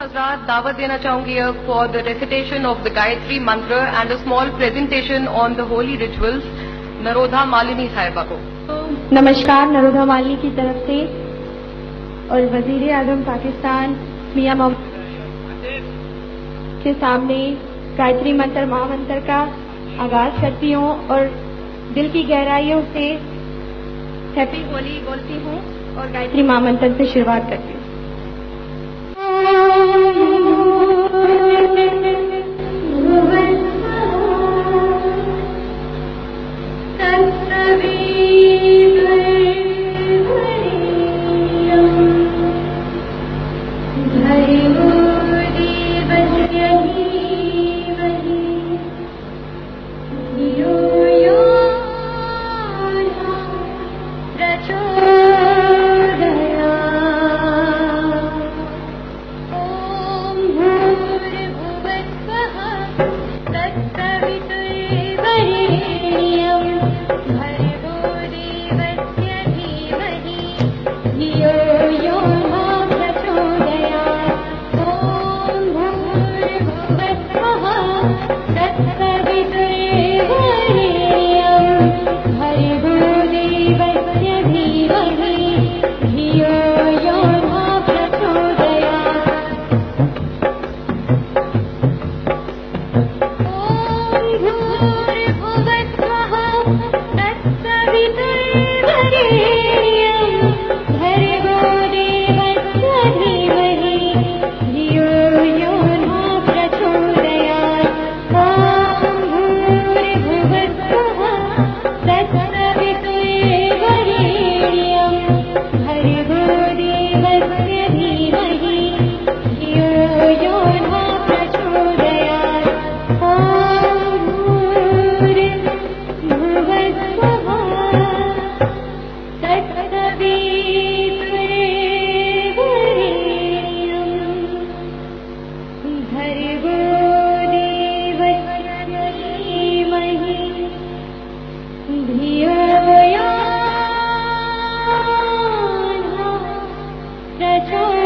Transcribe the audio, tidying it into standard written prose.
हज़रात दावत देना चाहूंगी for the recitation of the Gayatri Mantra and a small presentation on the holy rituals, नरोधा Malini साहिबा को। नमस्कार, नरोधा मालिनी की तरफ से और वजीर आजम पाकिस्तान मियां मोहम्मद के सामने गायत्री मंत्र महामंत्र का आगाज करती हूँ और दिल की गहराइयों से हैप्पी होली बोलती हूँ और गायत्री महामंत्र से शुरुआत करती हूँ। That's all.